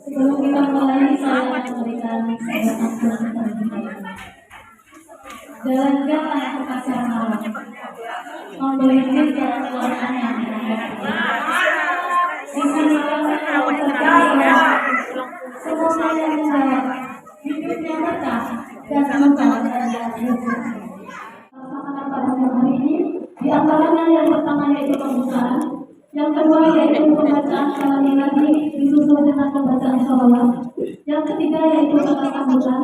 Sebelum kita mulai, saya memberikan jalan-jalan ke pasar malam, membeli jalan keluarkan yang semua yang menjawab hidupnya betah dan mental pada hari ini, di antaranya yang pertama yaitu pembukaan, yang kedua yaitu pembacaan sekali lagi disusul dengan pembacaan sholawat, yang ketiga yaitu kata sambutan,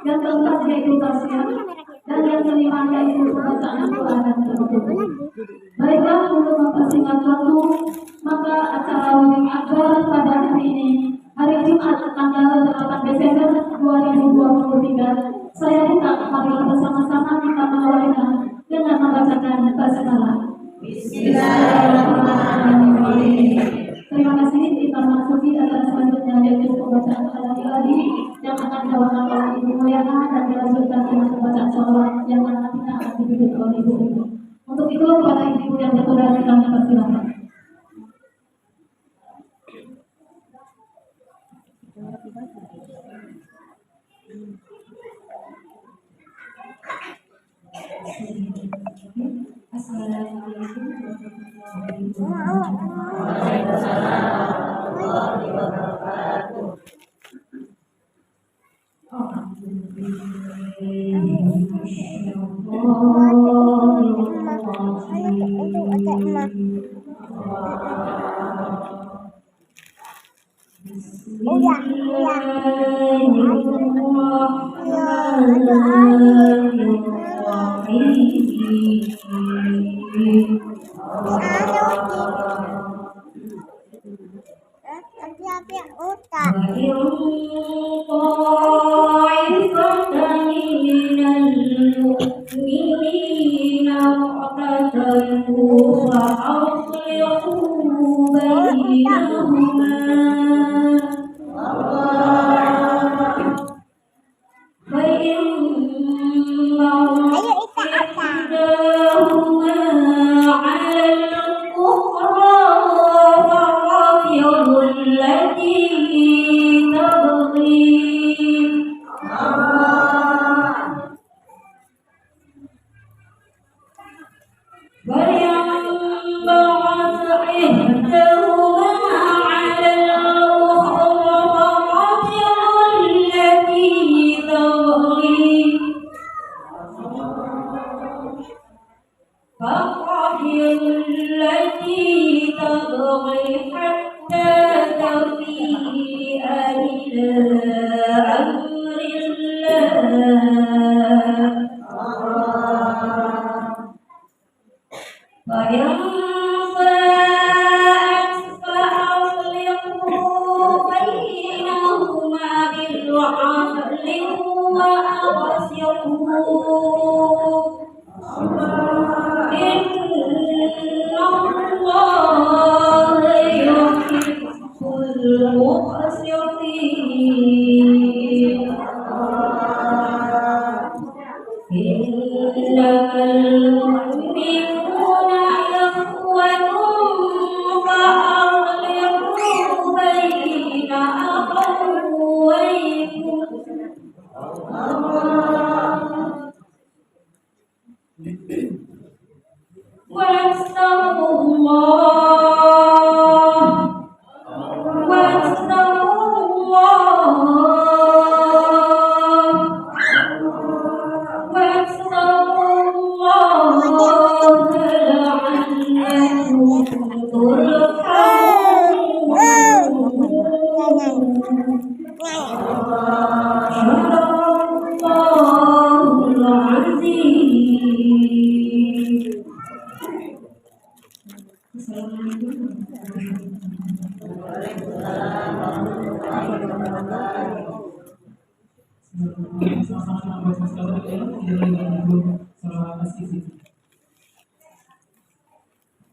yang keempat yaitu tausiah, dan yang kelima yaitu pembacaan doa dan penutup. Baiklah, untuk mempersingkat waktu, maka acara Wiring Akbar pada hari ini, hari Jumat tanggal 8 Desember 2023, saya buka, marilah bersama-sama kita mengawalinya dengan membacakan basmalah. Bismillahirrahmanirrahim. Terima kasih kita masuki atas selanjutnya yaitu pembacaan lagi yang akan dibawakan oleh Ibu Muyana dan dilanjutkan dengan pembacaan sholawat yang nantinya akan dipimpin oleh Ibu. Untuk itu kepada ibu yang bertugas kami persilakan. Assalamualaikum warahmatullahi wabarakatuh.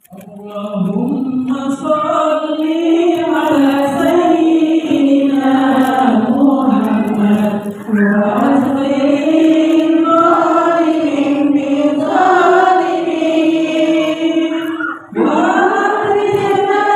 Allahumma sholli ala sayyidina Muhammad wa aslim qaimin bi zalimin wa akhrijna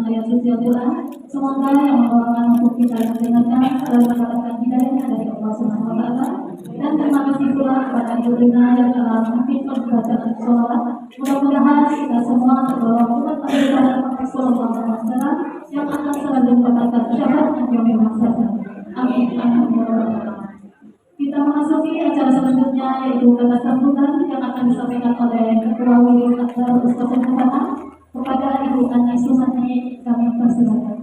dengan ayat suci Al-Quran. Semoga yang membawakan untuk kita yang mendengarkan selalu mendapatkan hidayah dari Allah Subhanahu wa Ta'ala. Dan terima kasih pula kepada Ibu Rina yang telah memimpin pembacaan sholawat. Mudah-mudahan kita semua terbawa umat Rasulullah Sallallahu Alaihi Wasallam yang akan selalu mendapatkan syafaat yang masa. Amin. Amin. Kita memasuki acara selanjutnya, yaitu kata sambutan yang akan disampaikan oleh Ketua Wilayah Akbar Ustaz Muhammad. Kepada Ibu Ani Sumani kami persilakan.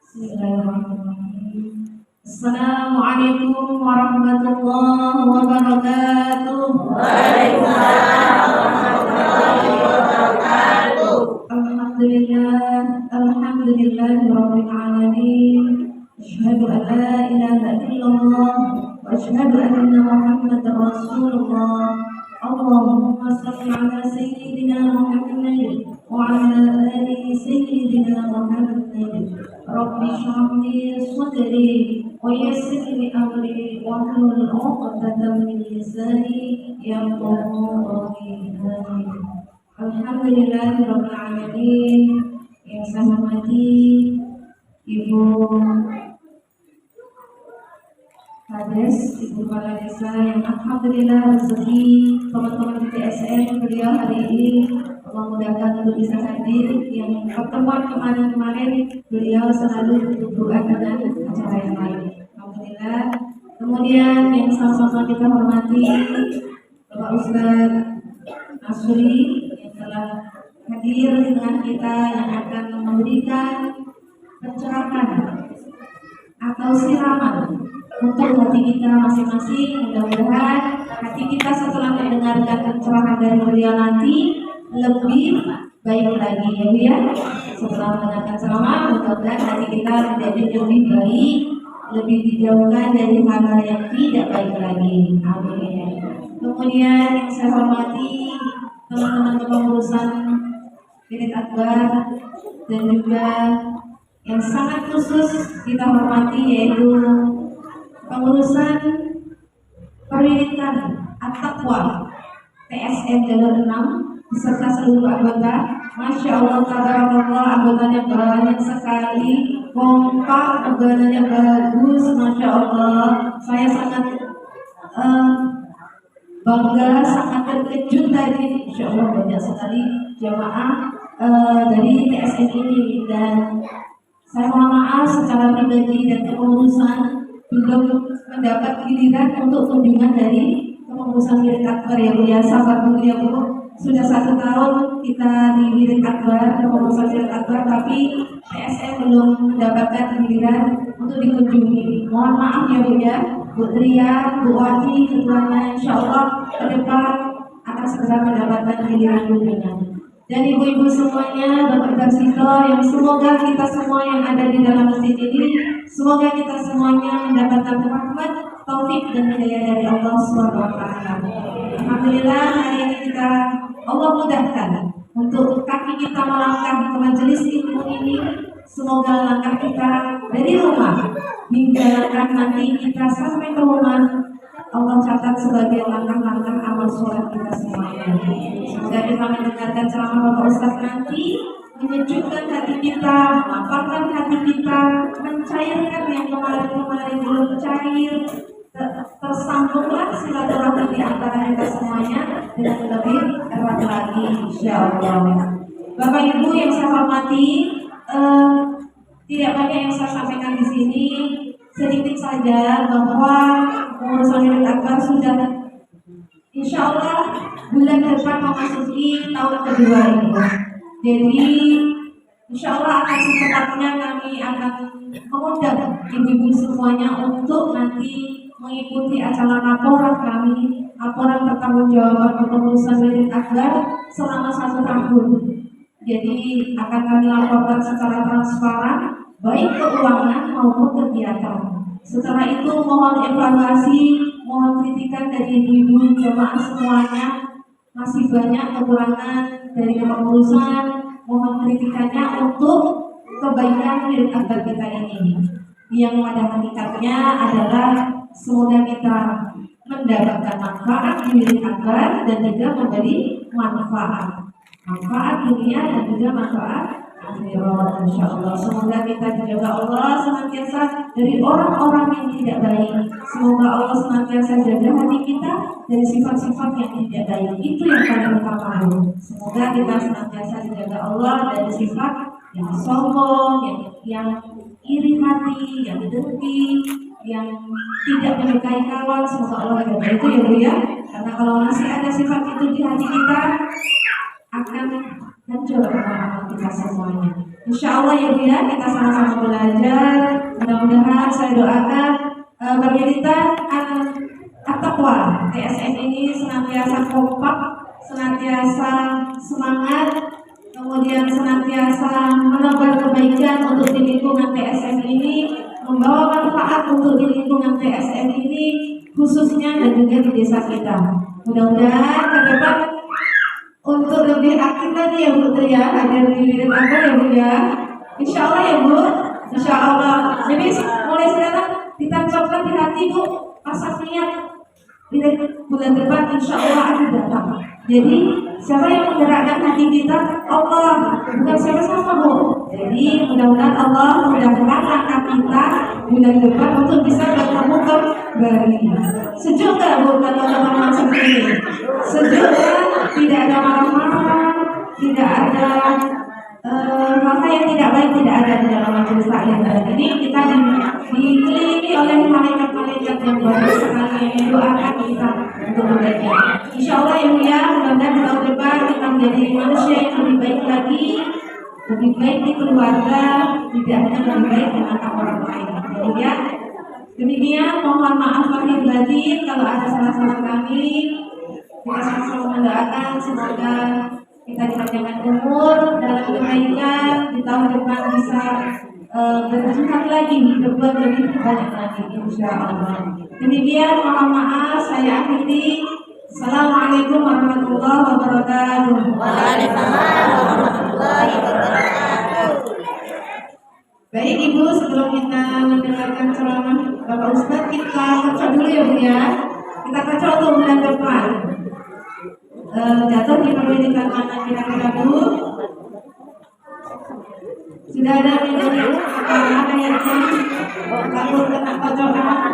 Bismillahirrahmanirrahim. Assalamualaikum warahmatullahi wabarakatuh. Waalaikumsalam warahmatullahi wabarakatuh. Alhamdulillahirabbil alamin. Asyhadu an la ilaha illallah wa asyhadu anna Muhammadar Rasulullah. Allahumma shalli ala sayyidina Muhammad wa ala ali sayyidina Muhammad. Rabbi shrah li sadri wa yassir li amri wahlul 'uqdatam min lisani yafqahu qawli. Alhamdulillahirabbil alamin. Yang saya hormati Ibu Kades, Ibu Kepala Desa yang alhamdulillah rezeki teman-teman di TSN beliau hari ini Allah mudahkan untuk bisa hadir. Yang pertemuan kemarin-kemarin beliau selalu berdoa dengan acara yang lain. Alhamdulillah. Kemudian yang sama-sama kita hormati Bapak Ustadz Asri yang telah hadir dengan kita, yang akan memberikan pencerahan atau siraman untuk hati kita masing-masing. Mudah-mudahan hati kita setelah mendengarkan pencerahan dari beliau nanti lebih baik lagi, ya Bu ya. Setelah mendengarkan ceramah, mudah-mudahan hati kita menjadi lebih baik, lebih dijauhkan dari hal-hal yang tidak baik lagi. Amin. Kemudian yang saya hormati teman-teman kepengurusan Unit Akbar, dan juga yang sangat khusus kita hormati yaitu pengurusan pendidikan At-Taqwa TSN Jalur 6 beserta seluruh anggota. Masya Allah, tabarakallah, anggotanya banyak sekali, kompak, anggotanya bagus, Masya Allah. Saya sangat bangga, sangat terkejut tadi. Masya Allah, banyak sekali jamaah dari TSN ini, dan saya mohon maaf secara pribadi dan kepengurusan belum mendapat giliran untuk kunjungan dari kepengurusan Wirid Akbar, ya Bu ya. Sabar dulu ya Bu, sudah 1 tahun kita di Wirid Akbar, kepengurusan Wirid Akbar, tapi TSN belum mendapatkan giliran untuk dikunjungi. Mohon maaf ya Bu ya. Bu Tria, Bu Wati, ketuanya, insya Allah ke depan akan segera mendapatkan giliran kunjungan. Dan ibu-ibu semuanya, Bapak Darsito, yang semoga kita semua yang ada di dalam masjid ini, semoga kita semuanya mendapatkan rahmat, taufik dan hidayah dari Allah SWT. Alhamdulillah, hari ini kita Allah mudahkan untuk kaki kita melangkah ke majelis ilmu ini. Semoga langkah kita dari rumah hingga langkah nanti kita sampai ke rumah Allah catat sebagai langkah-langkah amal sholat kita semuanya. Semoga kita mendengarkan ceramah Bapak Ustaz nanti menyejukkan hati kita, melapangkan hati kita, mencairkan yang kemarin-kemarin belum cair, tersambunglah silaturahmi di antara kita semuanya dengan lebih erat lagi, insya Allah. Bapak Ibu yang saya hormati, tidak banyak yang saya sampaikan di sini. Sedikit saja bahwa pengurusan Wirid Akbar sudah insya Allah bulan depan memasuki tahun kedua ini. Jadi insya Allah akan secepatnya kami akan mengundang ibu-ibu semuanya untuk nanti mengikuti acara laporan kami, laporan pertanggungjawaban kepengurusan Wirid Akbar selama 1 tahun. Jadi akan kami laporkan secara transparan, baik keuangan maupun kegiatan. Setelah itu mohon evaluasi, mohon kritikan dari ibu-ibu jemaah semuanya. Masih banyak kekurangan dari kepengurusan, mohon kritikannya untuk kebaikan Wirid Akbar kita ini. Yang pada hakikatnya adalah semoga kita mendapatkan manfaat di akhirat dan juga memberi manfaat dunia dan juga manfaat akhirat. Insyaallah semoga kita dijaga Allah senantiasa dari orang-orang yang tidak baik. Semoga Allah senantiasa jaga hati kita dari sifat-sifat yang tidak baik. Itu yang paling utama. Semoga kita senantiasa dijaga Allah dari sifat yang sombong, yang iri hati, yang dengki, yang tidak menyukai kawan. Semoga Allah jaga itu ya Bu ya. Karena kalau masih ada sifat itu di hati kita, akan hancur amal kita semuanya. Insya Allah ya Bu ya, kita sama-sama belajar. Mudah-mudahan saya doakan bagi kita at-taqwa TSN ini senantiasa kompak, senantiasa semangat, kemudian senantiasa menebar kebaikan untuk di lingkungan TSN ini, membawa manfaat untuk di lingkungan TSN ini khususnya dan juga di desa kita. Mudah-mudahan ke depan untuk lebih aktif lagi ya Bu ya, agar dilihat apa ya Bu ya. Insya Allah ya Bu, Insya Allah. Jadi mulai sekarang ditancapkan di hati Bu, pasang niat bulan depan Insya Allah akan datang. Jadi siapa yang menggerakkan hati kita? Allah, bukan siapa-siapa Bu. Jadi mudah-mudahan Allah mudahkan langkah kita bulan depan untuk bisa bertemu kembali. Sejuk gak Bu kalau teman-teman seperti ini? Sejuk kan? Tidak ada marah-marah, tidak ada hal yang tidak baik, tidak ada di dalam majelis taklim. Ini kita dikelilingi oleh malaikat-malaikat yang bagus sekali yang doakan kita untuk kebaikan. Insya Allah ya Bu ya, mudah-mudahan tahun depan kita menjadi manusia yang lebih baik lagi, lebih baik di keluarga, tidak hanya lebih baik dengan orang lain. Jadi ya, demikian mohon maaf lahir batin kalau ada salah-salah kami. Kita sama-sama mendoakan semoga kita dipanjangkan umur dalam kebaikan, di tahun depan bisa berjihad lagi, berbuat lebih banyak lagi insya Allah. Demikian mohon maaf saya akhiri. Assalamualaikum warahmatullahi wabarakatuh. Waalaikumsalam warahmatullahi wabarakatuh. Baik Ibu, sebelum kita mendengarkan ceramah Bapak Ustadz, kita baca dulu ya Bu ya. Kita baca untuk bulan depan. Jatuh di pendidikan mana kira-kira Bu? Sudah ada yang apa ayatnya? Takut kena kocokan?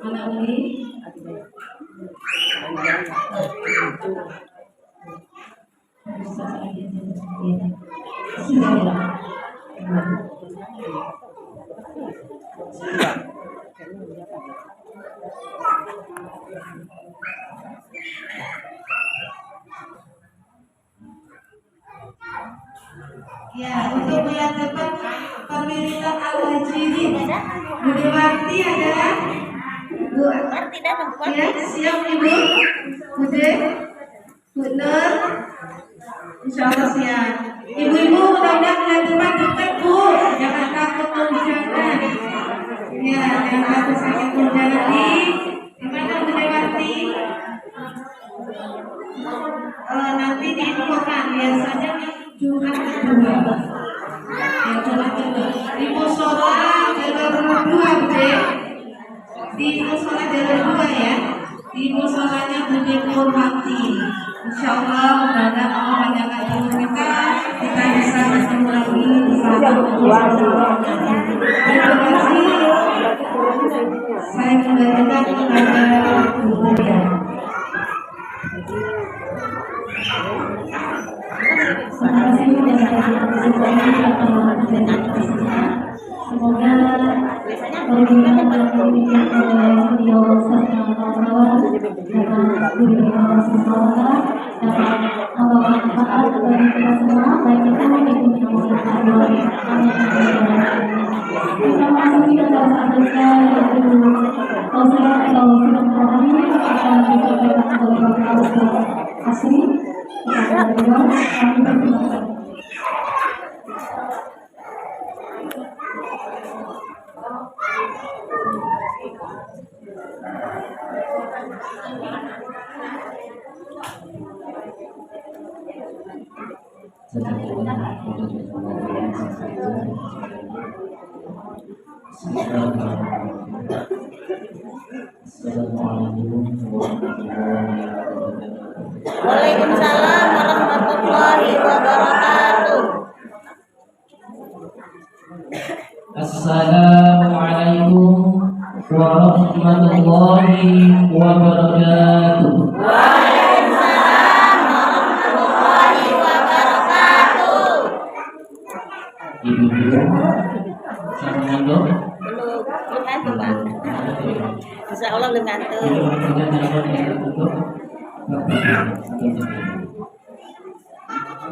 Mana ini? Sudah ya. Ya, untuk bulan depan pemilihan Al-Hajirin Budi Warti ada Bu. Ya, siap Ibu. Bude, Bu Nur. Insya Allah siap. Ibu-ibu mudah-mudahan bulan depan cepat Bu. Jangan takut tunjangan. Ya, jangan takut sakit tunjangan di mana Budi Warti. Nanti diinfokan biasanya Jumat kedua. Ya, Jumat kedua. Di musola jalur 2 Bude. Di musola jalur 2 ya. Di musolanya Budi Purwanti. Insya Allah mudah-mudahan Allah panjangkan umur kita bisa bertemu lagi di sana. Terima kasih. Saya kembalikan kepada Bu Budia. Terima kasih semoga perbincangan oleh beliau serta kawan-kawan dapat diberikan Allah dapat membawa manfaat bagi kita semua, baik kita maupun kita terima kasih kita telah sampaikan proses atau film kami akan disampaikan oleh Bapak Ustaz Asri. Kami berterima kasih. Assalamualaikum warahmatullahi wabarakatuh. Waalaikumsalam warahmatullahi wabarakatuh. Assalamualaikum warahmatullahi wabarakatuh. Waalaikumsalam warahmatullahi wabarakatuh. Ibu-ibu, sama ngantuk? Belum ngantuk, Pak. Insya Allah belum ngantuk. Ini waktunya nyaman ya untuk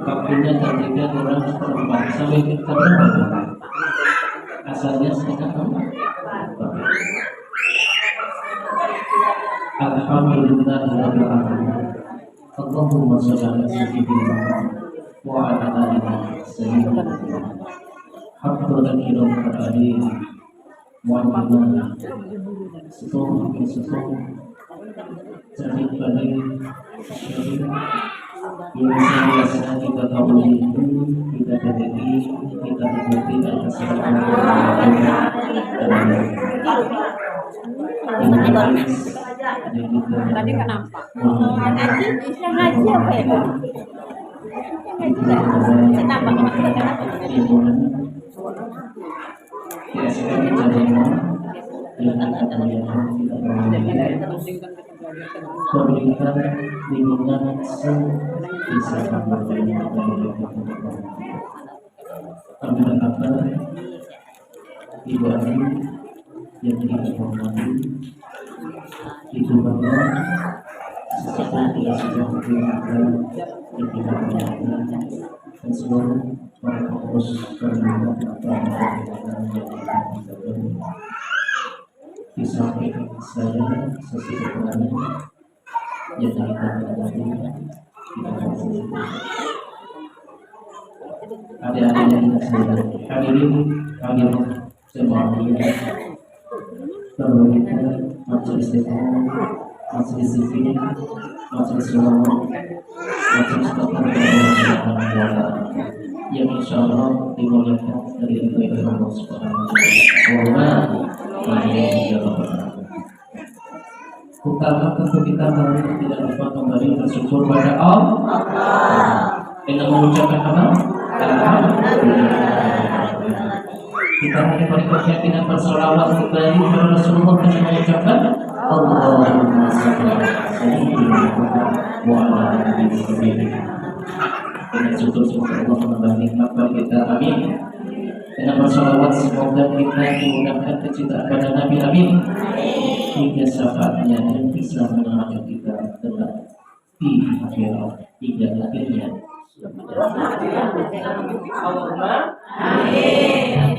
waktunya jam 3 kurang seperempat sampai kita berapa? Asalnya setengah 4. Alhamdulillah rabbil alamin. Allahumma shalli ala sayyidina wa ala ali sayyidina Muhammad al-Karim mu'allimana setuh jadi pada yang biasa kita tahu itu kita jadi kita ikuti atas Tadi kenapa? Yang ngaji apa ya, Pak? Kenapa? Ya, sekarang kita yang pemerintah lingkungan bisa kami mengatakan Ibu Ani yang kita hormati Ibu Bangga sesuatu yang sudah diberikan yang kita punyai dan seluruh para pengurus perlindungan di samping saya seseorang yang kita hormati adik-adik yang saya hadirin semuanya pemerintah majelis demo majelis sivil majelis ulama majelis ketua yang insya Allah dimuliakan dari Allah Subhanahu wa Taala. Utama tentu kita harus tidak lupa kembali bersyukur pada Allah dengan mengucapkan apa? Kita memiliki keyakinan bersolawat kembali kepada Rasulullah dengan mengucapkan Allahumma shalli ala sayyidina wa ala ali sayyidina. Dengan syukur semoga Allah menambah nikmat bagi kita, amin. Dengan bersolawat semoga kita dimudahkan kecintaan pada Nabi, amin. Hingga syafaatnya yang bisa menemani kita tetap di akhirat hingga akhirnya. Allahumma Amin.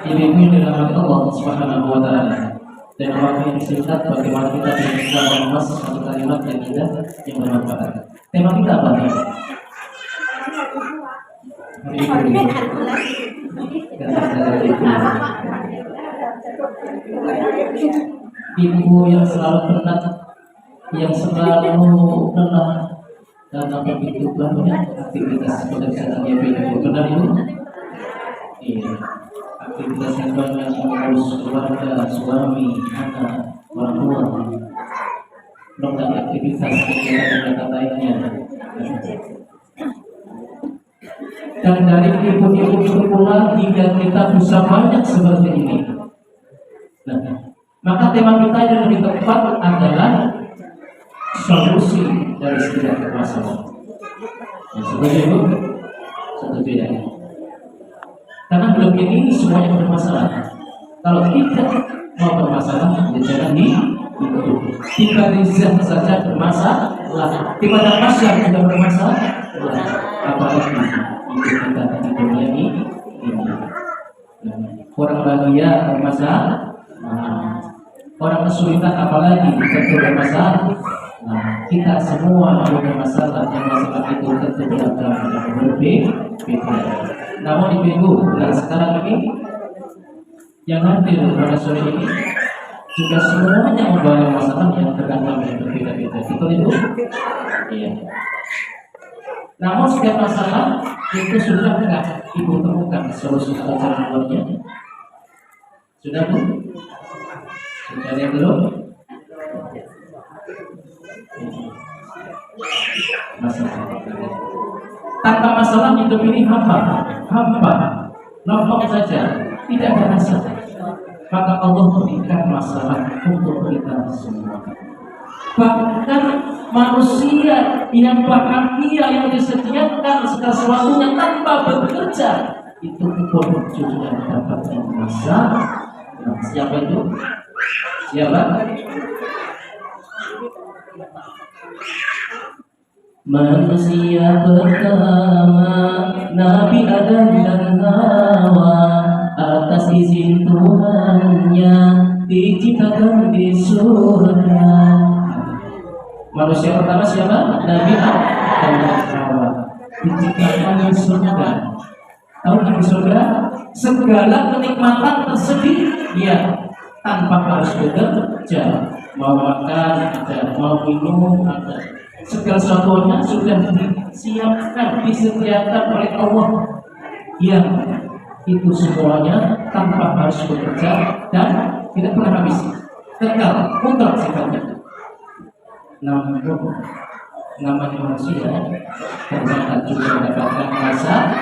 Ibu-ibu dirahmati Allah Subhanahu wa Ta'ala. Dan waktu yang singkat bagaimana kita bisa mengemas satu kalimat yang indah yang bermanfaat. Tema kita apa nih? Ibu yang selalu penat, yang selalu lelah karena begitu banyak aktivitas pekerjaan yang ibu benar ibu? Iya, aktivitas yang banyak mengurus keluarga, suami, anak, orang tua, belum lagi aktivitas kegiatan lainnya. Dan dari ibu-ibu itu pula hingga kita bisa banyak seperti ini. Nah, maka tema kita yang lebih tepat adalah solusi dari setiap masalah. Setuju ibu? Setuju ya? Karena belum ini semuanya bermasalah. Kalau kita mau bermasalah, ya jangan itu. Tiba rizah saja bermasalah. Tiba masyarakat juga bermasalah. Apalagi itu kita di dunia ini. Orang bahagia bermasalah. Orang kesulitan apalagi tentu bermasalah. Nah, kita semua punya masalah yang masalah itu tentu beragam dan berbeda. Namun ibu-ibu, nah sekarang ini yang hadir pada sore ini juga semuanya membawa masalah yang beragam dan berbeda-beda. Betul ibu? Iya. Namun setiap masalah itu sudah enggak ibu temukan solusi atau cara keluarnya? Sudah bu? Sudah ada yang belum? Masalah. Tanpa masalah hidup ini hampa, nongkrong saja, tidak ada rasa. Maka Allah berikan masalah untuk kita semua. Bahkan manusia yang bahagia yang disediakan segala sesuatunya tanpa bekerja itu pun juga mendapatkan masalah. Nah, siapa itu? Siapa? Manusia pertama Nabi Adam dan Hawa atas izin Tuhannya diciptakan di surga. Manusia pertama siapa? Nabi Adam dan Hawa diciptakan di surga. Tahu di surga segala kenikmatan tersedia tanpa harus bekerja. Mau makan ada, mau minum ada, segala sesuatunya sudah disiapkan, disediakan oleh Allah yang itu semuanya tanpa harus bekerja dan tidak pernah habis, kekal, mutlak sifatnya. Namun namanya manusia ternyata juga mendapatkan masalah.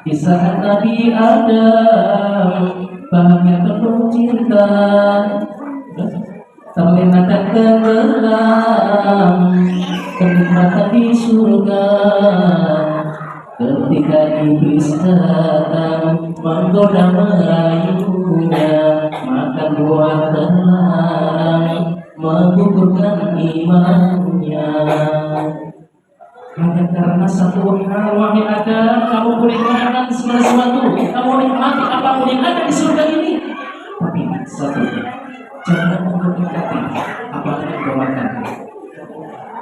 Di saat Nabi Adam bahagia penuh cinta, sampai mata tenggelam kenikmatan di surga. Ketika iblis datang menggoda merayunya, makan buah terlarang menggugurkan imannya. Hanya karena satu hal, wahai Adam, kamu boleh makan segala sesuatu, kamu nikmati apapun yang ada di surga ini. Tapi satu, jangan mendekati apa yang dibawakan.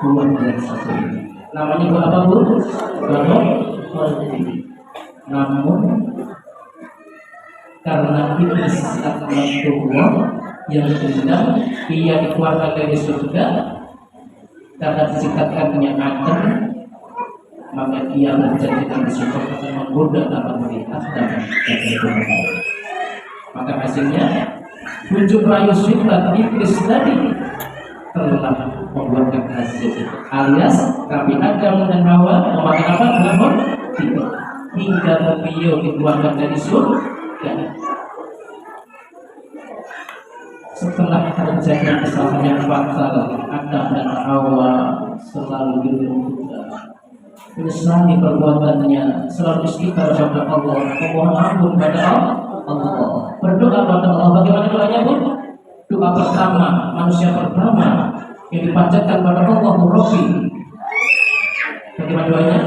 Buah dari satu ini. Namanya buah apa bu? Buah namun karena iblis adalah Allah yang dendam, ia dikeluarkan dari surga karena disikatkannya Adam, maka ia menjadikan surga akan menggoda dalam melihat dan Tuhan. Maka hasilnya bujuk rayu syaitan iblis tadi telah membuatkan hasil alias kami Adam dan Hawa memakan apa? Buah hingga beliau dikeluarkan dari surga. Setelah terjadi kesalahan yang fatal, Adam dan Hawa selalu diruntuhkan, menyesali perbuatannya, selalu istighfar kepada Allah, memohon ampun kepada Allah, berdoa kepada Allah. Bagaimana doanya pun? Doa pertama, manusia pertama yang dipanjatkan kepada Allah, Rabbi. Bagaimana doanya?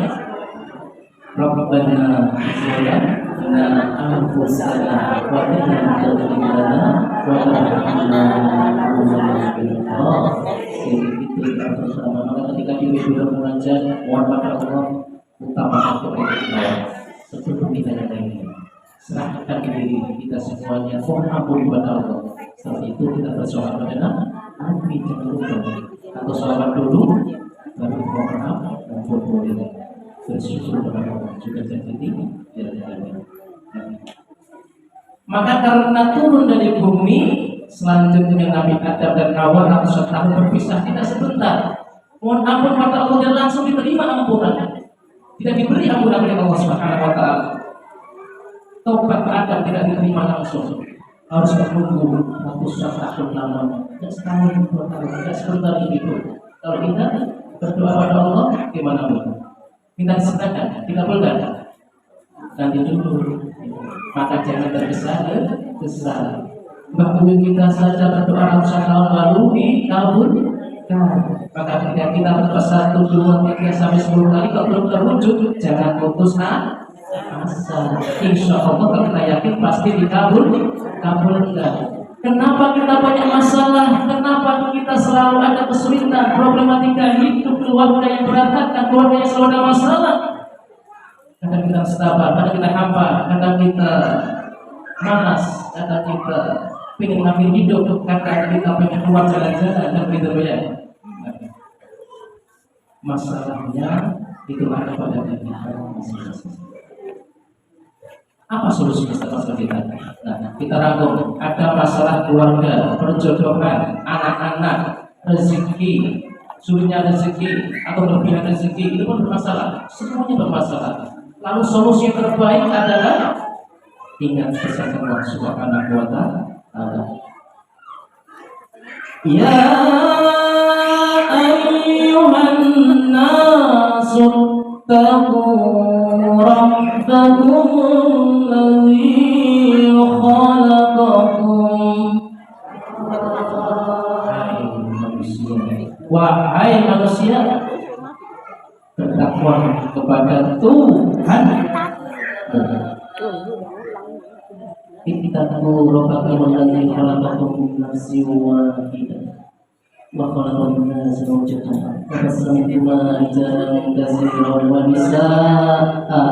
Rabbana zalamna anfusana wa in lam taghfir lana wa tarhamna itu bersama. Maka ketika kita sudah mengajar mohon kepada Allah, utamakan kepada kita sebelum kita yang lainnya. Serahkan diri kita semuanya, mohon ampun kepada Allah. Setelah itu kita bersoal kepada Nabi atau sholawat dulu, baru mohon maaf dan boleh bersyukur kepada Allah juga jadi maka karena turun dari bumi, selanjutnya Nabi Adam dan Hawa 100 tahun berpisah, tidak sebentar. Mohon ampun kepada Allah dan langsung diterima ampunan. Tidak diberi ampunan oleh Allah Subhanahu wa taala. Taubat Adam tidak diterima langsung. Harus menunggu ratusan tahun lamanya. Tidak setahun, 2 tahun, tidak sebentar itu. Kalau kita berdoa kepada Allah, gimana pun minta sedekah, tidak boleh nanti dulu. Maka jangan tergesa-gesa. Bahkan kita saja berdoa ratusan tahun lalu dikabulkan. Maka ketika kita berdoa 1, 2, 3 sampai 10 kali kalau belum terwujud, jangan putus asa. Insya Allah kalau kita yakin pasti dikabulkan. Kenapa kita banyak masalah? Kenapa kita selalu ada kesulitan, problematika hidup, keluarga yang berantakan, keluarga yang selalu ada masalah? Kadang kita sabar, kadang kita hampa, kadang kita malas, kadang kita ingin mengambil hidup, kadang kita pengen keluar jalan-jalan dan kita banyak. Masalahnya itu ada pada diri kita masing-masing. Apa solusinya masalah kita? Nah, kita rangkum. Ada masalah keluarga, perjodohan, anak-anak, rezeki, sulitnya rezeki atau kelebihan rezeki, itu pun bermasalah. Semuanya bermasalah. Lalu solusi yang terbaik adalah ingat pesan Allah Subhanahu wa Ta'ala. Ya ayyuhan nasu taqu rabbakum alladzi khalaqakum. Wahai manusia, bertakwa kepada Tuhan. Ittaqu rabbakum alladzi khalaqakum min nafsin wahidah wa khalaqa minha zawjaha wa bassa minhuma rijalan katsiran wa nisaa'a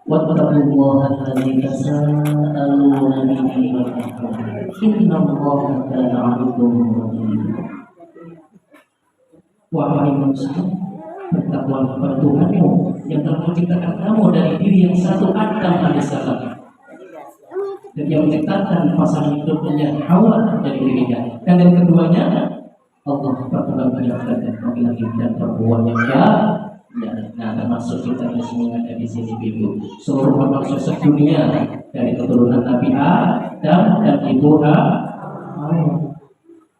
wattaqullaha alladzi tasaaluna bihi wal arham innallaha kana 'alaykum raqiba. Wahai manusia, bertakwa kepada Tuhanmu yang telah menciptakan kamu dari diri yang satu, Adam alaihissalam, dan yang menciptakan pasangan hidupnya Hawa dari dirinya, dan yang keduanya Allah bertelah menyatakan laki-laki dan perempuan yang nah, termasuk kita semua ada di sini, ibu, seluruh manusia sedunia dari keturunan Nabi Adam dan Ibu Hawa.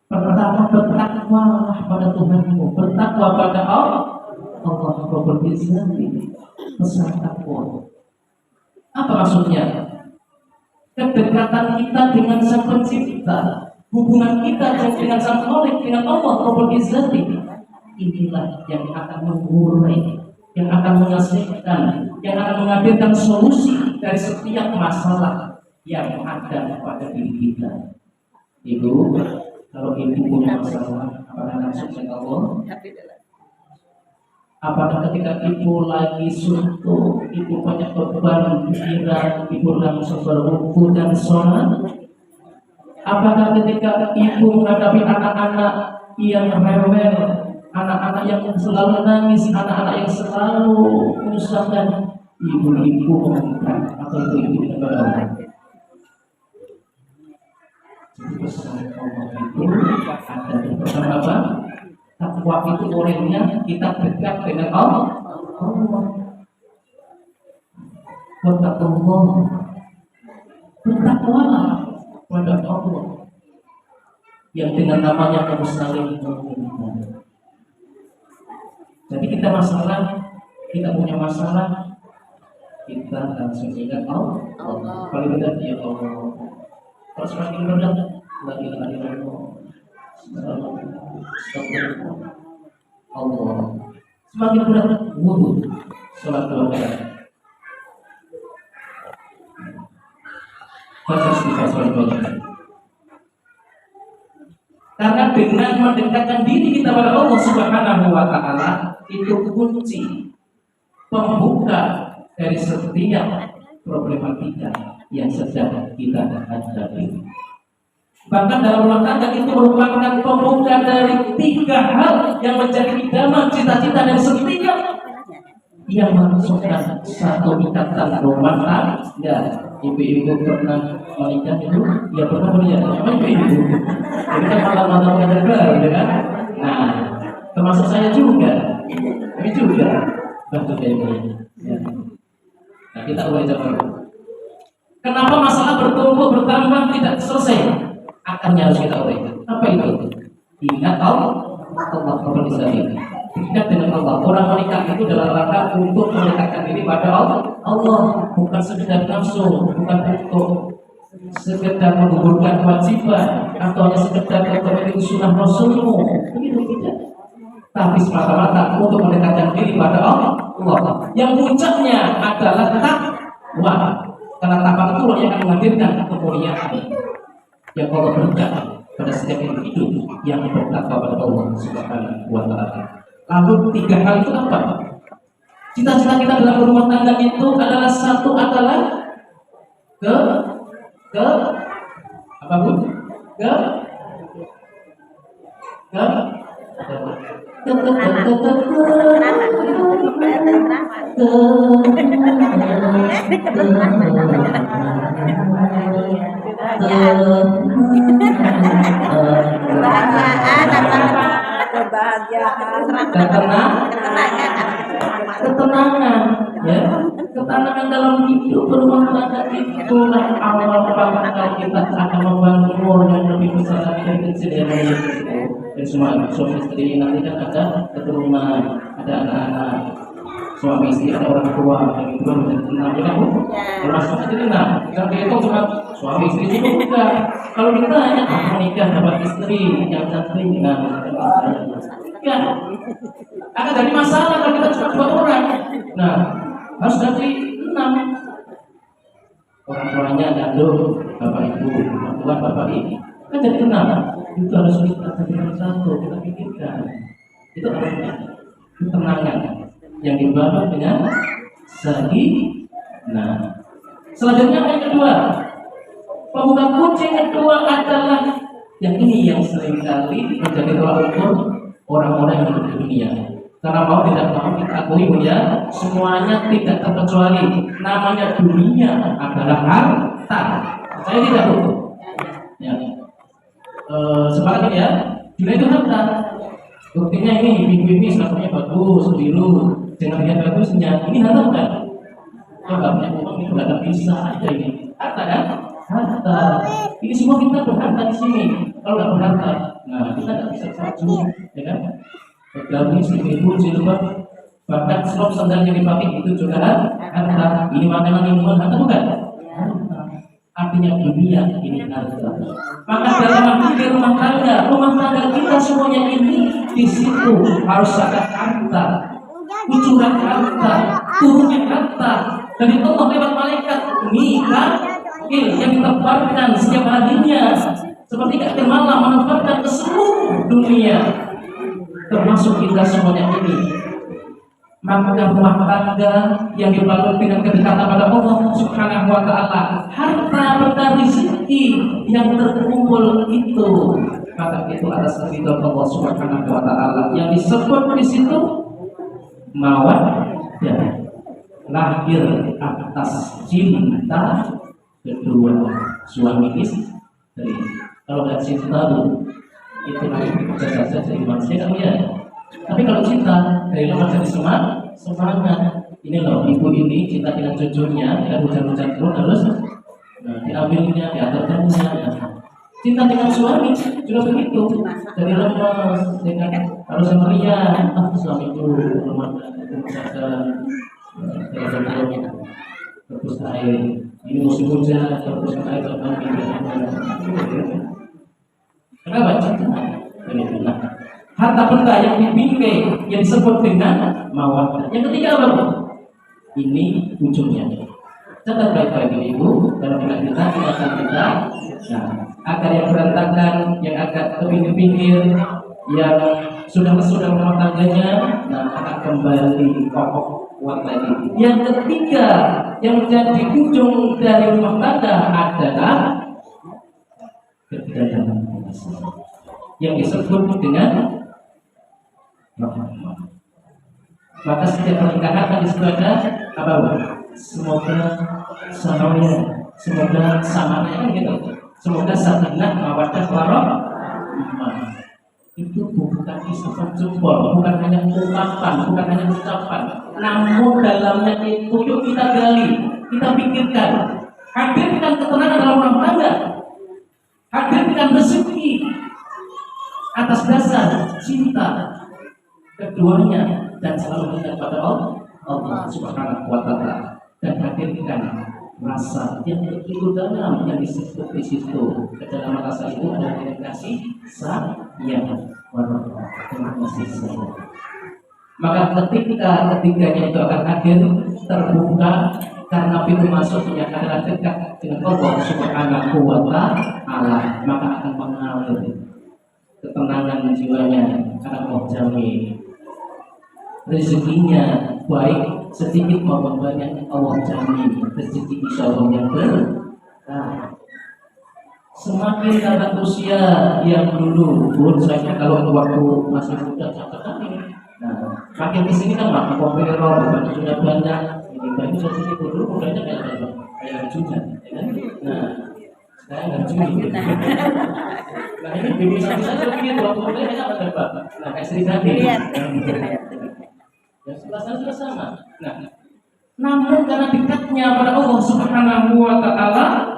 Pertama, bertakwalah pada Tuhanmu, bertakwa pada Allah Rabbul Izzati, pesan takwa. Apa maksudnya? Kedekatan kita dengan Sang Pencipta, hubungan kita dengan Sang Khalik, dengan Allah Rabbul Izzati, inilah yang akan mengurai, yang akan mengasyikkan, yang akan menghadirkan solusi dari setiap masalah yang ada pada diri kita. Ibu, kalau ibu punya masalah, apakah langsung ke Allah? Apakah ketika ibu lagi suntuk, ibu banyak beban pikiran, ibu langsung berwudu dan sholat? Apakah ketika ibu menghadapi anak-anak yang rewel, anak-anak yang selalu nangis, anak-anak yang selalu menyusahkan, ibu-ibu meminta atau ibu-ibu tidak berdoa? Pesan Allah itu ada di pertama apa? Takwa itu orangnya kita dekat dengan Allah. Bertakwalah kepada Allah yang dengan namanya kamu saling meminta. Jadi kita punya masalah, kita langsung ingat Allah. Paling benar ya Allah. Kalau semakin berat, la ilaha illallah, Allah. Semakin berat, wudu, sholat 2 rakaat. Baca istighfar sholat 2 rakaat. Karena dengan mendekatkan diri kita pada Allah Subhanahu wa Ta'ala, itu kunci pembuka dari setiap problematika yang sedang kita hadapi. Bahkan dalam rumah tangga itu merupakan pembuka dari 3 hal yang menjadi idaman cita-cita dan setiap yang masukkan satu ikatan rumah tangga. Ibu-ibu pernah menikah itu? Ya pernah menikah. Apa ibu-ibu? Jadi kan malam-malam mendengar, kan? Nah, termasuk saya juga. Kami juga. Betul ini. Ya. Nah, kita mulai coba. Kenapa masalah bertumpuk bertambah tidak selesai? Akarnya harus kita uraikan. Apa itu? Ingat Allah Rabbul Izzati. Dekat dengan Allah. Orang menikah itu dalam rangka untuk mendekatkan diri pada Allah. Bukan sekedar nafsu, bukan untuk sekedar menggugurkan kewajiban atau hanya sekedar untuk sunnah Rasulmu. Begitu tidak. Tapi semata-mata untuk mendekatkan diri pada Allah. Yang puncaknya adalah takwa. Karena takwa itu yang akan menghadirkan kemuliaan. yang Allah berikan pada setiap individu yang bertakwa kepada Allah Subhanahu wa taala. Lalu 3 hal itu apa? Cita-cita kita dalam berumah tangga itu adalah satu adalah apa Bu? Ketenangan, ya, ketenangan dalam hidup berumah tangga itulah awal bakal kita akan membangun yang lebih besar lagi dari kecil ya. Dan semua suami istri nanti kan ada keturunan, ada anak-anak, suami istri ada orang tua, yang itu kan menjadi tenang, ya kan Bu? Termasuk jadi tenang. Kalau itu cuma suami istri juga bukan. Kalau kita hanya menikah dapat istri yang cantik, ya, akan jadi masalah kalau kita cuma 2 orang. Nah, harus jadi 6. Orang tuanya ngandung, bapak ibu, orang tua bapak ibu, kan jadi tenang. Itu harus kita jadikan satu, kita pikirkan. Itu artinya ketenangan yang dibawa dengan sagi. Nah, selanjutnya yang kedua, pembuka kunci yang kedua adalah yang ini yang seringkali menjadi tolak ukur orang-orang yang hidup di dunia. Karena mau tidak mau kita akui ya, semuanya tidak terkecuali. Namanya dunia adalah harta. Saya tidak tahu. Ya. Sepakat ya, dunia itu harta. Buktinya ini minggu ini selalunya bagus, biru, dengan lihat bagusnya. Ini harta bukan? Kalau nggak punya uang itu nggak bisa aja ini. Harta kan? Harta. Ini semua kita berharta di sini. Kalau nggak berharta, nah kita nggak bisa maju, ya kan? Bergabung seribu jilbab, bahkan selop sandal yang dipakai itu juga harta. Ini makanan minuman harta bukan? Harta. Artinya dunia ini harta. Maka dalam arti rumah tangga kita semuanya ini di situ harus ada harta, kucuran harta, turunnya harta dari Allah lewat malaikat yang ditebarkan setiap harinya seperti kafir malam menebarkan ke seluruh dunia, termasuk kita semuanya ini. Maka rumah tangga yang dibangun dengan kedekatan pada Allah Subhanahu wa taala, harta berkah rezeki yang terkumpul itu, maka itu atas ridha Allah Subhanahu wa taala yang disebut di situ mawaddah, lahir atas cinta kedua suami istri. Kalau nggak cinta itu bisa saja jadi manusia kan ya. Tapi kalau cinta dari lama jadi semangat. Ini loh ibu ini cinta dengan cucunya, ya hujan-hujan turun terus diambilnya, diaturkannya. Cinta dengan suami juga begitu. Dari lemas dengan harus meriah. Suamiku lemah saja terus air. Ini musim hujan, terus air lepas kenapa cinta? Nah, harta benda yang dibingkai yang disebut dengan mawaddah. Yang ketiga apa? Ini ujungnya. Catat baik-baik ini Ibu, dalam kita. Nah, agar yang berantakan, yang agak ke pinggir-pinggir, yang sudah rumah tangganya, nah akan kembali kokoh kuat lagi. Yang ketiga, yang menjadi ujung dari rumah tangga adalah kedatangan yang disebut dengan rahmat. Maka setiap pernikahan akan disebutkan apa? Semoga samanya, semoga samanya kan gitu. Semoga sakinah mawaddah warahmah. Itu bukan isapan jempol, bukan hanya ungkapan, bukan hanya ucapan, namun dalamnya itu yuk kita gali, kita pikirkan. Hadirkan ketenangan dalam rumah tangga, hadirkan rezeki atas dasar cinta keduanya dan selalu ingat pada Allah Subhanahu wa taala, dan hadirkan rasa yang begitu dalam yang disebut di situ. Kedalaman rasa itu adalah dengan kasih sayang, terima kasih sayang. Maka ketika ketiganya itu akan hadir terbuka karena pintu masuknya adalah dekat dengan Allah Subhanahu wa Ta'ala, maka akan mengalir ketenangan jiwanya, akan Allah jamin rezekinya baik sedikit maupun banyak, Allah jamin rezeki insyaallah yang berkah. Semakin dapat usia yang dulu pun saya kalau waktu masih muda catatan ini, nah makin kesini kan makin populer, banyak sudah banyak ini banyak sedikit dulu mudanya kayak juga, ya kan? Nah sekarang nggak juga. Nah ini bisa sedikit waktu mudanya banyak berapa? Nah kayak Sri Kandi. Ya sudah sama. Nah, namun karena dekatnya pada Allah Subhanahu wa Ta'ala,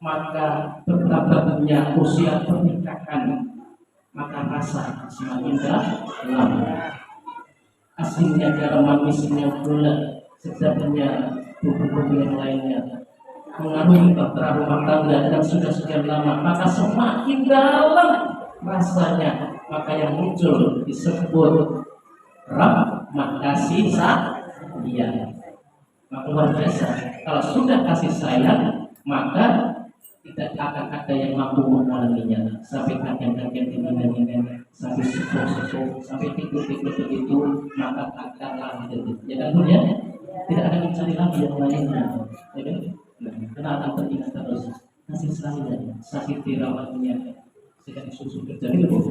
maka bertambahnya usia pernikahan, maka rasa semakin dalam. Asinnya garam, manisnya gula, sejaknya bumbu-bumbu yang lainnya mengarungi bahtera rumah tangga dan sudah sekian lama, maka semakin dalam rasanya, maka yang muncul disebut rahmat kasih sayang. Maka luar biasa. Kalau sudah kasih sayang, maka tidak akan ada yang mampu mengalaminya. Sampai kakek-kakek ini, sampai sepuh-sepuh, sampai tidur-tidur begitu, maka akan lahir. Ya kan Bu ya? Tidak ada mencari lagi yang lainnya. Ya kan? Karena akan teringat terus kasih sayang, sakit dirawatnya, sehingga susu terjadi lebih.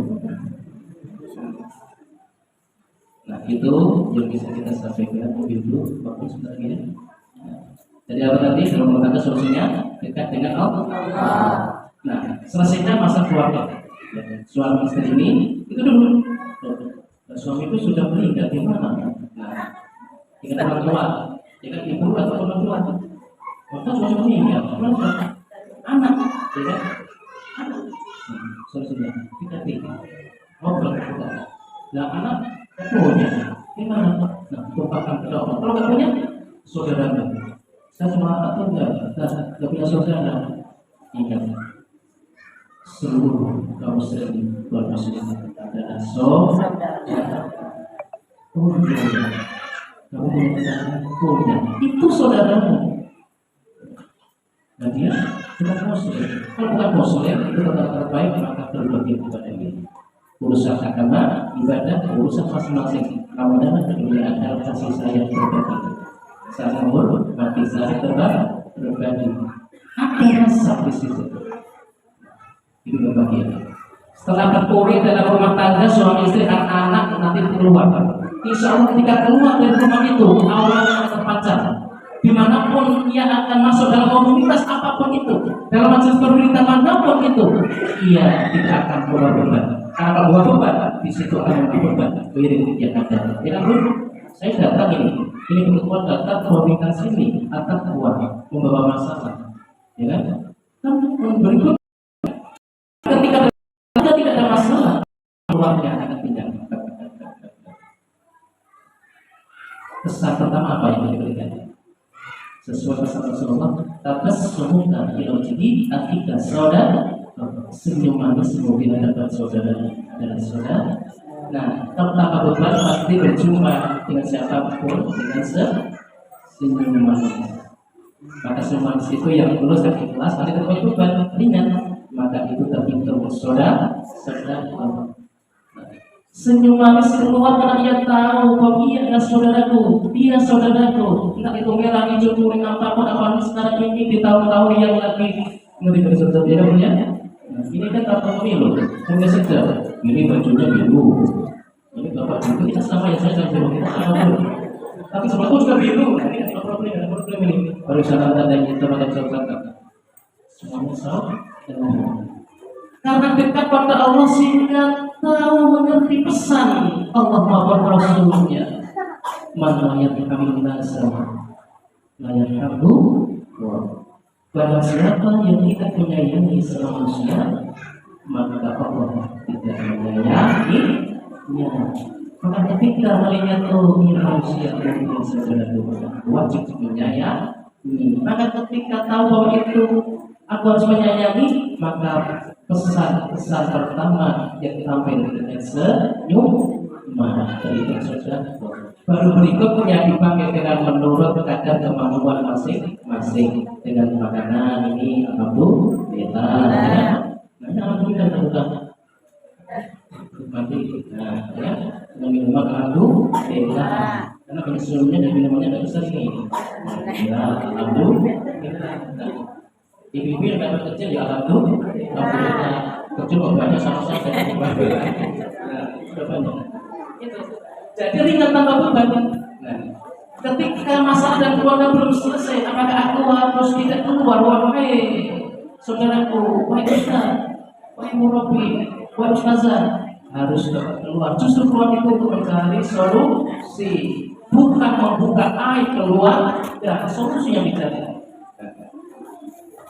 Nah itu yang bisa kita sampaikan begitu, waktu sebentar ya. Jadi apa tadi? Kalau mau kata solusinya dekat dengan Allah. Nah selesainya masa keluarga. Suami istri ini itu dulu. Nah, suami itu sudah meninggal di mana? Nah dengan orang tua, dengan ibu atau orang tua. Maka sudah meninggal, anak, tidak anak. Solusinya kita tinggal ngobrol kita. Nah anak punya, gimana? Nah, tumpahkan ke Allah. Kalau nggak punya, saudara. Saya cuma atau nggak punya saudara. Ingat, seluruh kaum muslimin adalah saudara. Kamu punya, itu saudaramu. Nah dia bukan muslim. Kalau bukan muslim, itu tetap terbaik maka berbagi kepada dia. Urusan agama, ibadah, urusan masing-masing. Ramadan kemuliaan dalam kasih sayang berbagi. Saat umur, mati saya berbagi. Ada rasa di situ. Itu kebahagiaan. Setelah berpuri dalam rumah tangga, suami istri dan anak nanti keluar. Insya Allah ketika keluar dari rumah itu, auranya akan terpancar. Dimanapun ia akan masuk dalam komunitas apapun itu, dalam majelis pemerintah manapun itu, ia tidak akan keluar beban. Karena kalau buat beban, di situ akan beban wirid yang ada. Ya kan, saya datang ini kebetulan datang ke komunitas ini akan keluar membawa masalah, ya kan? Kan berikut ketika tidak ada masalah, keluarnya akan tidak. Pesan pertama apa yang diberikan? Sesuai pesan Rasulullah, tabassumuka fi wajhi akhika saudara, senyum manis di hadapan saudara dan saudara. Nah, tanpa beban pasti berjumpa dengan siapapun dengan senyum manis. Maka senyum manis itu yang tulus dan ikhlas, nanti terkait beban ringan, maka itu terhitung saudara. Senyum manis keluar karena ia tahu bahwa ia adalah saudaraku, dia saudaraku. Entah itu merah, hijau, kuning, apapun sekarang ini di tahun-tahun yang lagi ngeri dari saudara dia punya. Ini kan tahun pemilu, hanya saja. Ini bajunya biru, ini bapak biru. Kita sama ya, saya biru, kita sama biru. Tapi sebelum itu juga biru. Ini ada problem ini. Baru saya tanda yang kita pada saudara. Semuanya sama. Karena dekat pada Allah sehingga tahu mengerti pesan Allah maupun Rasulnya. Mana yang kami nasa, layak kamu. Barang siapa yang tidak menyayangi sama manusia, maka Allah tidak menyayanginya. Maka ketika melihat ini manusia yang saudara wajib menyayangi. Maka ketika tahu bahwa itu aku harus menyayangi, maka pesan pertama yang tampil dengan senyum Materi saja. Baru berikutnya dipakai dengan menurut kadar kemampuan masing-masing dengan makanan ini apa bu? Beta. Nah, alhamdulillah bukan. Mati. Nah, ya, dengan minuman alhamdulillah beta. Karena penyesuaiannya dan minumannya tidak besar ini. Ya, alhamdulillah. Ibu yang dapat kecil ya alhamdulillah. Kecil kok banyak sama saja. Jadi ringan tanpa beban. Nah, ketika masalah dan keluarga belum selesai, apakah aku harus tidak keluar? Wahai saudaraku, wahai ustaz, wahai murabi, wahai ustazah, harus keluar. Justru keluar itu untuk mencari solusi, bukan membuka air keluar dan solusi yang dicari.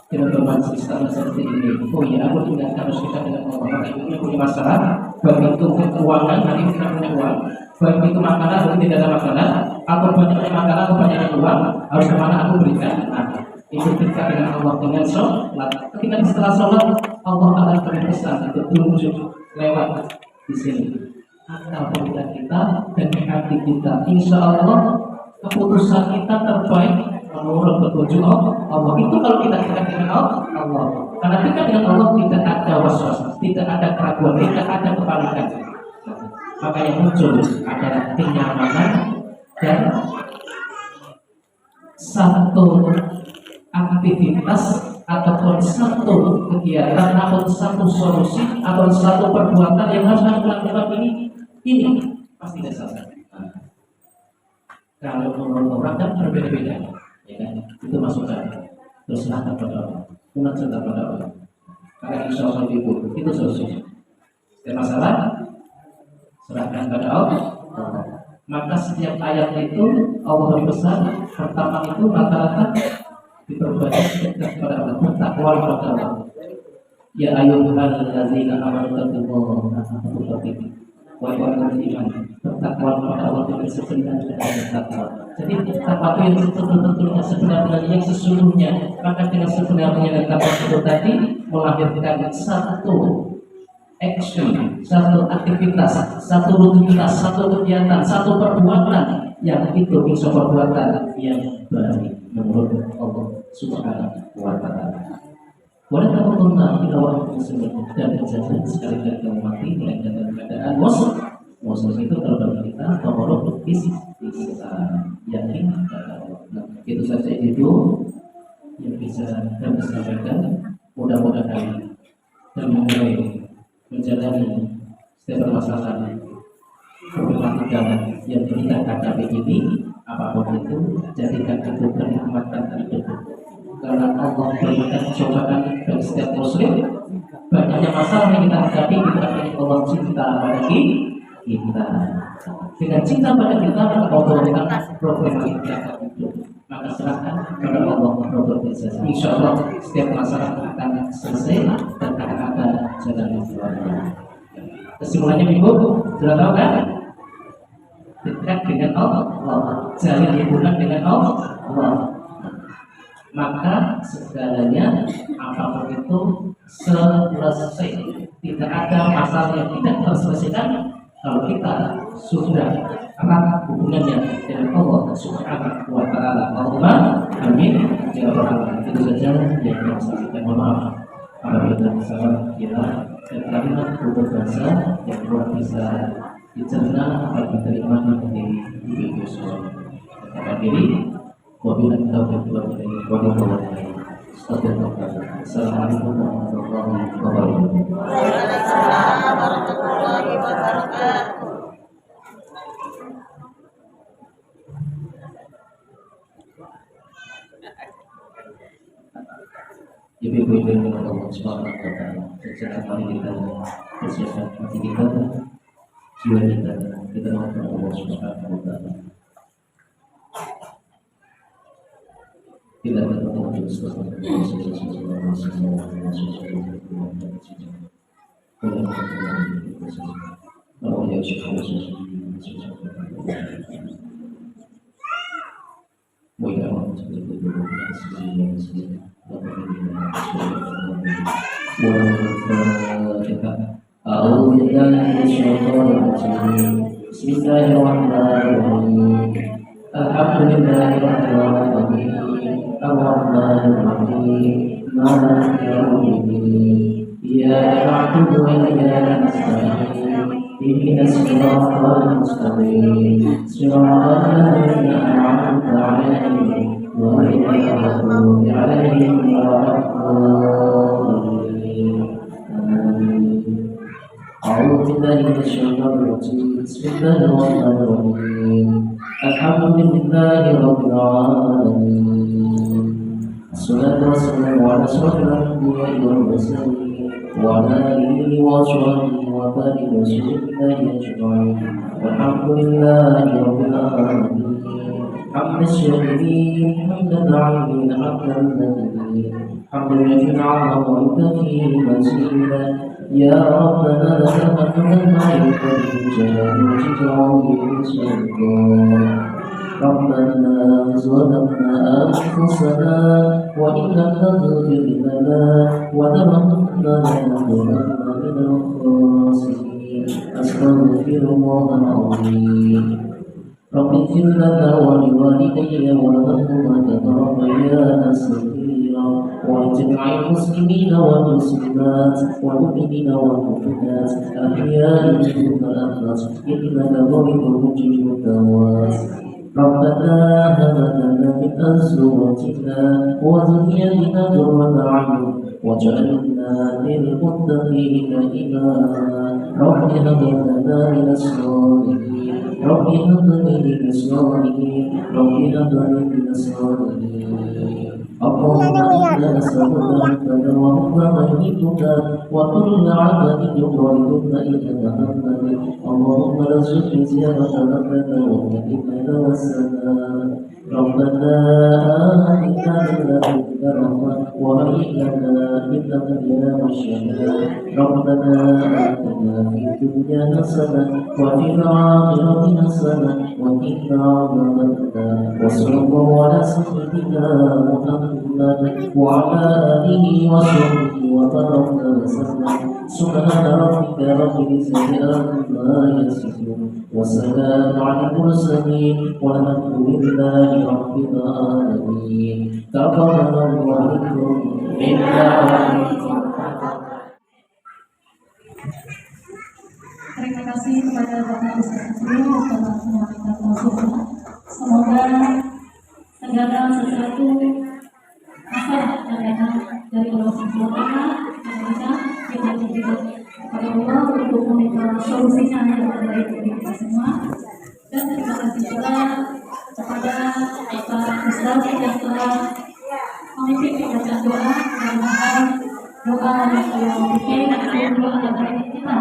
Kita berbahasa Islam seperti ini. Oh iya, aku ingatkan harus kita tidak mengomong. Ibunya punya masalah, baik itu keuangan, hari ini tidak punya uang, baik itu makanan, baik tidak ada makanan, atau banyaknya makanan, atau banyaknya uang, harus kemana aku berikan? Nah, itu dekat dengan Allah dengan sholat. Ketika setelah sholat, Allah akan beri pesan itu tunjuk lewat di sini. Akal pikiran kita dan hati kita, insya Allah keputusan kita terbaik menurut petunjuk Allah. Itu kalau kita dekat dengan Allah. Karena dekat dengan Allah tidak ada waswas, tidak ada keraguan, tidak ada kepanikan. Maka yang muncul adalah kenyamanan dan satu aktivitas ataupun satu kegiatan atau satu solusi atau satu perbuatan yang harus kita lakukan ini pasti tidak salah. Kalau menurut orang kan berbeda-beda, ya kan? Itu masukkan. Terus serahkan pada Allah, munajat pada Allah. Karena insya Allah itu solusi. Setiap masalah serahkan pada Allah. Maka setiap ayat itu Allah beri pesan. Pertama itu rata-rata diperbanyak kepada Allah, bertakwa kepada Allah. Ya ayyuhallazina amanu taqullaha haqqa tuqatih. Wahai orang beriman, bertakwa kepada Allah dengan sebenarnya dan bertakwa. Jadi takwa itu yang betul-betulnya sebenarnya yang sesungguhnya. Maka dengan sebenarnya dan takwa itu tadi melahirkan satu action, satu aktivitas, satu rutinitas, satu kegiatan, satu perbuatan yang itu bisa perbuatan yang baik menurut Allah Subhanahu wa Ta'ala. Walau kamu pernah kita waktu tersebut dan berjalan sekali kali kamu mati melainkan dalam keadaan musuh itu kalau bagi kita nomor fisik yakin pada Allah. Nah, itu saja itu yang bisa kami sampaikan. Mudah-mudahan dan mulai menjalani setiap permasalahan problematika yang kita hadapi ini, apapun itu jadikan itu kenikmatan hidup. Karena Allah berikan cobaan bagi setiap muslim. Banyaknya masalah yang kita hadapi kita Allah cinta pada kita. Dengan cinta pada kita maka Allah berikan problem kita itu. Maka serahkan kepada Allah berbicara. Insya Allah setiap masalah akan selesai dan akan ada jalan yang keluarnya. Kesimpulannya ibu sudah tahu kan? Dekat dengan Allah, jalin hubungan dengan Allah. Maka segalanya apapun itu selesai. Tidak ada masalah yang tidak terselesaikan kalau kita sudah erat hubungannya dengan Allah Subhanahu wa Ta'ala. Allahumma amin ya rabbal alamin. Itu saja yang saya sampaikan. Mohon maaf apabila salah kita dan kalimat berbahasa yang luar biasa dicerna akan diterima di ibu semua. Kita diri. Wabillahi taufiq wal hidayah. Assalamualaikum warahmatullahi wabarakatuh. Waalaikumsalam warahmatullahi wabarakatuh. Ibu-ibu yang Allah Subhanahu wa Ta'ala, sejak kali kita bersiapkan hati kita, jiwa kita mohon Allah Subhanahu wa Ta'ala. Kita berdoa untuk sesuatu yang Bismillahirrahmanirrahim. Alhamdulillahirabbil alamin. Arrahmanir rahim. Maliki yaumiddin. Iyyaka na'budu wa iyyaka nasta'in. Ihdinas siratal mustaqim. Siratal ladzina an'amta 'alaihim ghairil maghdubi 'alaihim waladdallin. Amin. أعوذ بالله من الشيطان الرجيم بسم الله الرحمن الرحيم الحمد لله رب العالمين الصلاة والسلام على أشرف الأنبياء والمرسلين وعلى آله وصحبه وبارك وسلم الله أجمعين والحمد لله رب العالمين حمد الشاكرين حمدا العالمين حمدا الذكرين حمدا يجزي العظم ويكفيه مزيدا يا ربنا لك الحمد ما يكفي جلال وجهك سلطان ربنا ظلمنا أنفسنا وإن لم تغفر لنا وترحمنا لنكونن من الخاسرين أستغفر الله العظيم رب اغفر لنا ولوالدي ولهما كما ربيانا صغيرا ولجميع المسلمين والمسلمات والمؤمنين والمؤمنات الأحياء منهم والأموات إنك غفور مجيب الدعوات ربنا هب لنا من أزواجنا وذريتنا قرة أعين واجعلنا للمتقين إماما رب هب لنا من الصالحين رب هب لي من الصالحين رب هب لي من الصالحين اللهم إنا نسألك ربنا وهب ميتك وكل عمل يقربك إلى محمد اللهم ارزق زيارة مكة ومدينة والسلام ربنا آتنا من لدنك رحمة وهيئ لنا من أمرنا رشدا ربنا آتنا في الدنيا حسنة وفي الآخرة حسنة وقنا عذاب النار وصلى الله على سيدنا محمد وعلى آله وصحبه وبارك وسلم سبحان ربك رب العزة عما يصفون وسلام على المرسلين والحمد لله رب العالمين تقبل الله منا ومنكم. Terima kasih kepada Bapak Ustaz Azrul telah menyampaikan tausiahnya. Semoga segala sesuatu masalah yang datang dari Allah Subhanahu wa Ta'ala kita juga kepada Allah untuk meminta solusinya yang terbaik bagi kita semua. Dan terima kasih pula kepada Bapak Ustaz yang telah memimpin bacaan doa dan doa yang beliau bikin itu doa yang baik kita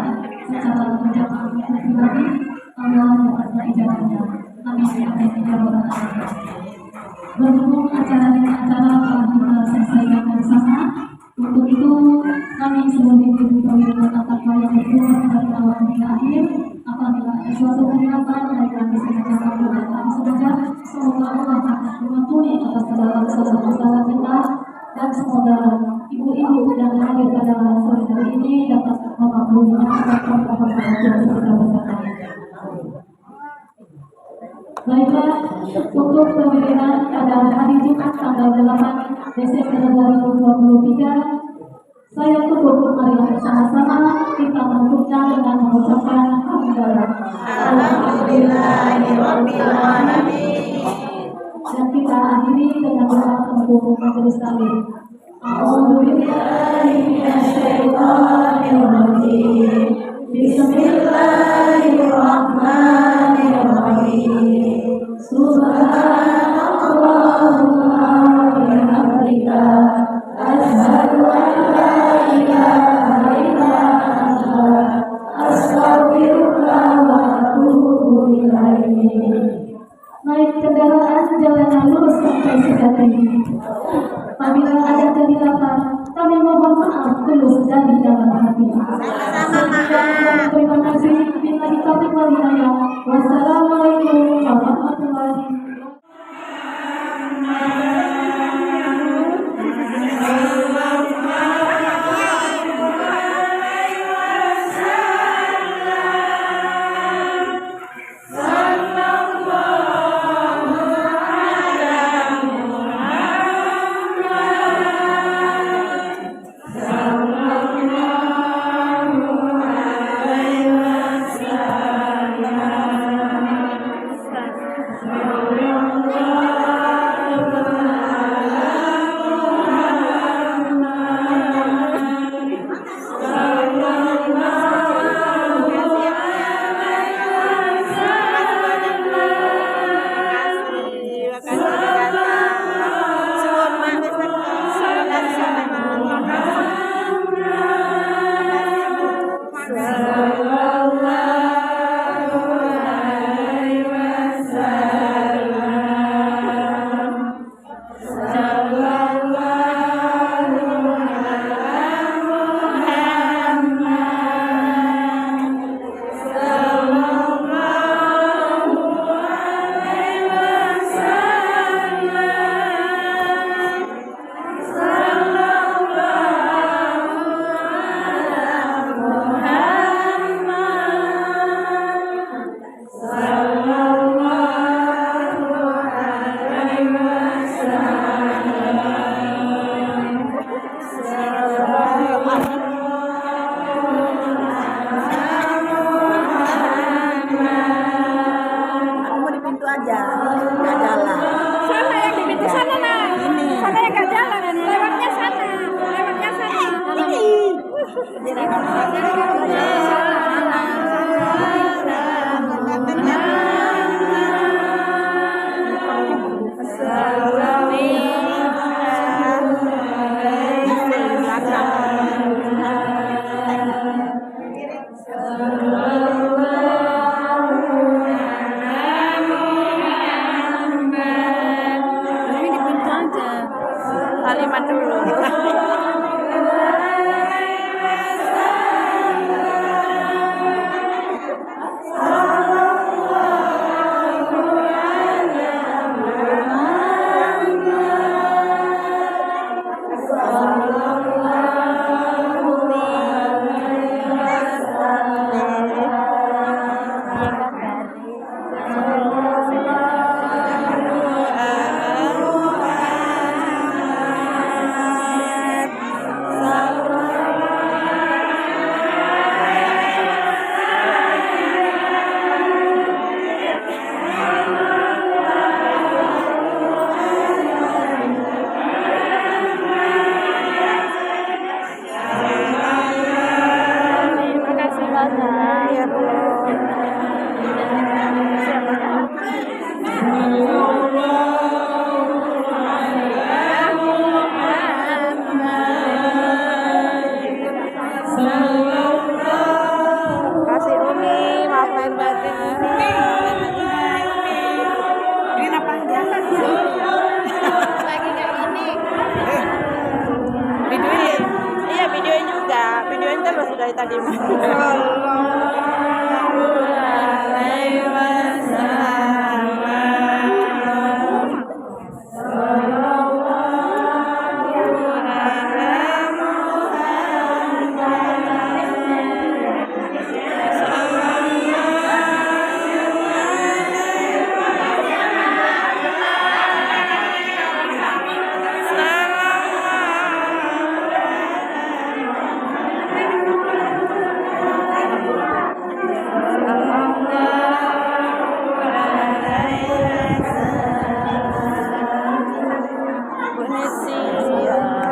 secara berjamaah pribadi. Allah menerima ijabahnya. Amin ya rabbal alamin. Berhubung acara telah kita selesaikan bersama, untuk itu kami sebagai ibu perempuan atap yang berjuang dari awal hingga akhir. Apabila ada suatu kegiatan dari kami sengaja dan kami sengaja, semoga Allah akan mengampuni atas segala kesalahan kita, dan semoga ibu-ibu yang hadir pada sore hari ini dapat memakluminya atas perkara-perkara yang kita bersama. Baiklah, untuk pemilihan pada hari Jumat tanggal 8 Desember 2023, saya tutup marilah bersama-sama kita menutupnya dengan mengucapkan hamdalah. Alhamdulillahirabbil alamin. Dan kita akhiri dengan doa penutup majelis taklim. A'udzubillahi minasyaitonirrajim. Bismillahirrahmanirrahim. Subhanallahumma wa bihamdika asyhadu an la ilaha illa anta astaghfiruka wa atubu ilaik. Naik kendaraan jalanan lurus sampai sejati. Apabila ada kehilafan, kami mohon maaf tulus dari dalam hati. Kalimat dulu. Ya, Bu. Kasih Umi, maaf lahir batin Umi. Ini apa panjang? Lagi kayak gini. Videoin. Iya, videoin juga. Videoin terus dari tadi.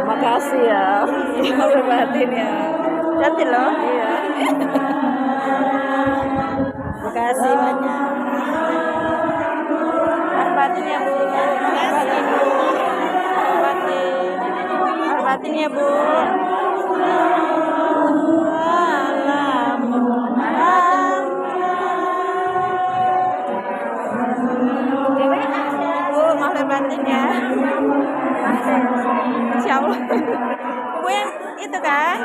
Makasih ya, batin ya, cantik loh, iya. Makasih banyak. Batin ya Bu, batin ya Bu. Bu, maaf batin ya. Insya Allah. Ibu yang itu kan?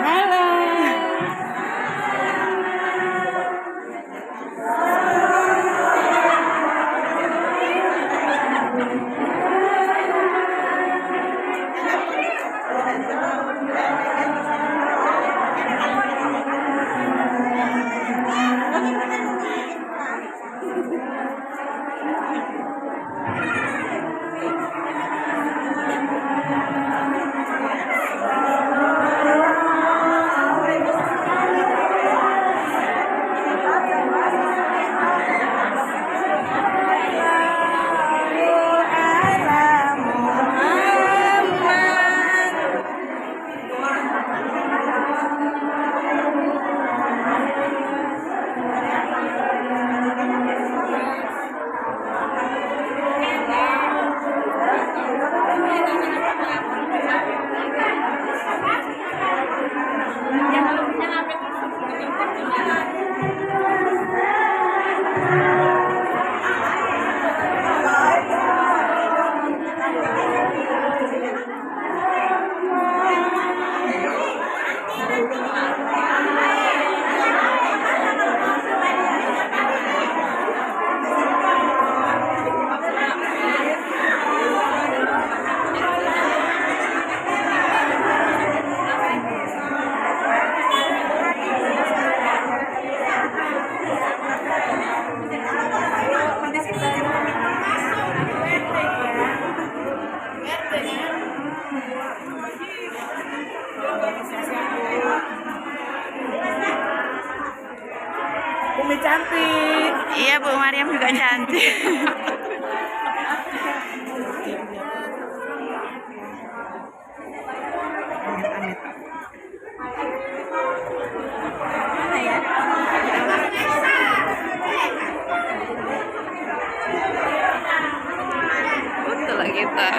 Halo. Umi cantik. Iya, Bu Mariam juga cantik. Betul lah kita.